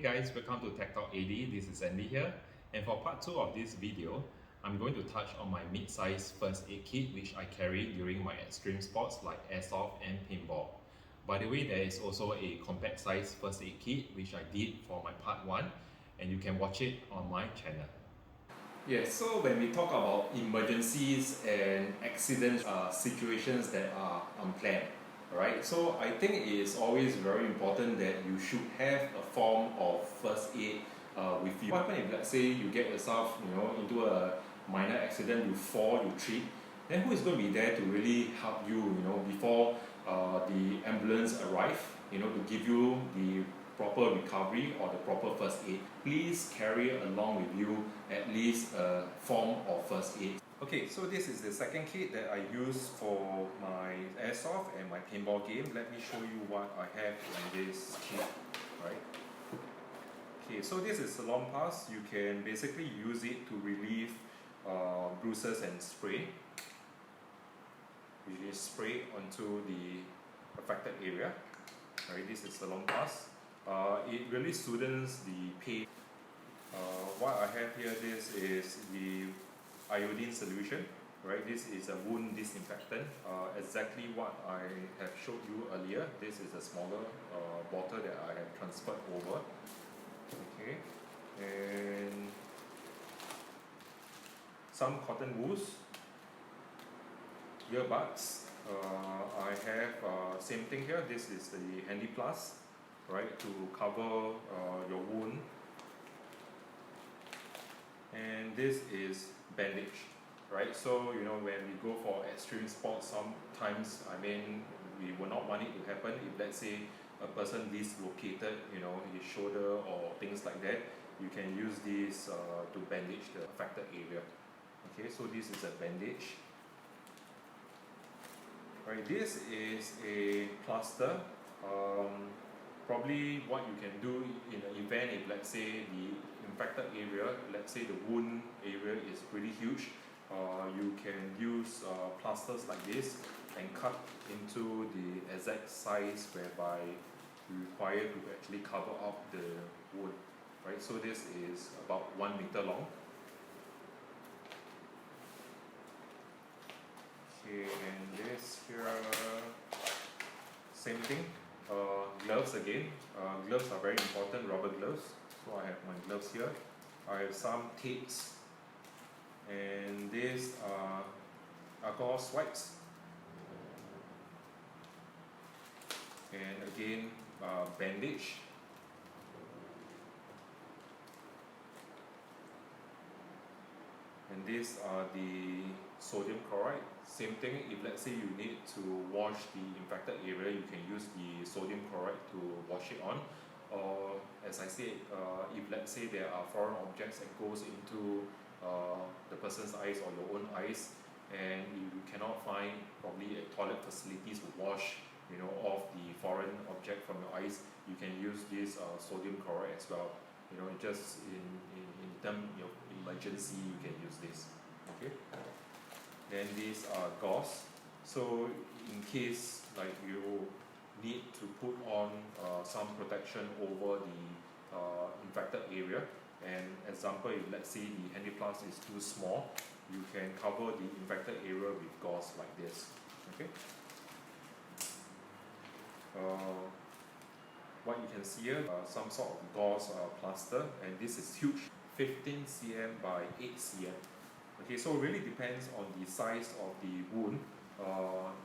guys, welcome to Tech Talk AD. This is Andy here. And for part 2 of this video, I'm going to touch on my mid-size first aid kit which I carry during my extreme sports like airsoft and paintball. By the way, there is also a compact size first aid kit which I did for my part 1 and you can watch it on my channel. Yes, so when we talk about emergencies and accident situations that are unplanned, right? So I think it is always very important that you should have a form of first aid with you. What happens if, let's say, you get yourself, into a minor accident, you fall, you trip, then who is going to be there to really help you, before the ambulance arrive, to give you the proper recovery or the proper first aid? Please carry along with you at least a form of first aid. Okay, so this is the second kit that I use for my airsoft and my paintball game. Let me show you what I have in this kit, right? Okay, so this is Salon Pass. You can basically use it to relieve bruises and spray. You just spray onto the affected area. Right, this is Salon Pass. It really soothes the pain. What I have here, this is the iodine solution. Right, this is a wound disinfectant. Exactly what I have showed you earlier. This is a smaller bottle that I have transferred over. Okay, and some cotton wools, earbuds. I have same thing here. This is the Handy Plus, right, to cover your wound. And this is bandage, right? So when we go for extreme sports, sometimes we will not want it to happen. If let's say a person dislocated, his shoulder or things like that, you can use this to bandage the affected area. Okay, so this is a bandage. Right, this is a plaster. Probably what you can do in an event, if let's say the infected area, let's say the wound area is pretty huge, you can use plasters like this and cut into the exact size whereby you require to actually cover up the wound. Right, so this is about 1 meter long. Okay, and this here, same thing. Gloves again. Gloves are very important, rubber gloves. So I have my gloves here. I have some tapes, and these are alcohol swipes. And again, bandage. And these are the sodium chloride. Same thing, if let's say you need to wash the infected area, you can use the sodium chloride to wash it on. Or as I said, if let's say there are foreign objects that goes into the person's eyes or your own eyes, and you cannot find probably a toilet facilities to wash off the foreign object from your eyes, you can use this sodium chloride as well. Just in term of emergency, you can use this. Okay. Then these are gauze. So in case like you need to put on some protection over the infected area, and example, if let's say the Handy Plus is too small, you can cover the infected area with gauze like this. Okay. What you can see here, some sort of gauze plaster, and this is huge, 15 cm by 8 cm. Okay, so it really depends on the size of the wound.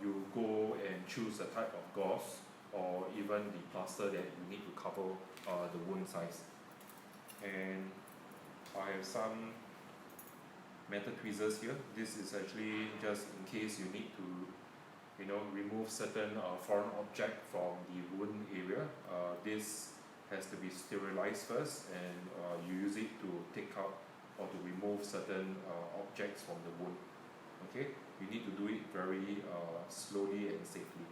You go and choose the type of gauze or even the plaster that you need to cover the wound size. And I have some metal tweezers here. This is actually just in case you need to remove certain foreign object from the wound area. This has to be sterilized first, and you use it to take out or to remove certain objects from the wound. Okay, you need to do it very slowly and safely.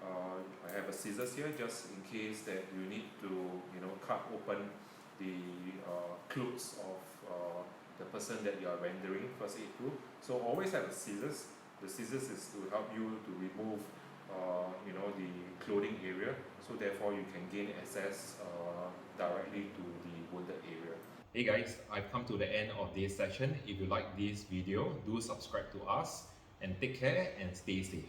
I have a scissors here just in case that you need to cut open the clothes of the person that you are rendering first aid to. So always have a scissors. The scissors is to help you to remove the clothing area, so therefore you can gain access directly to the wounded area. Hey guys, I've come to the end of this session. If you like this video, do subscribe to us and take care and stay safe.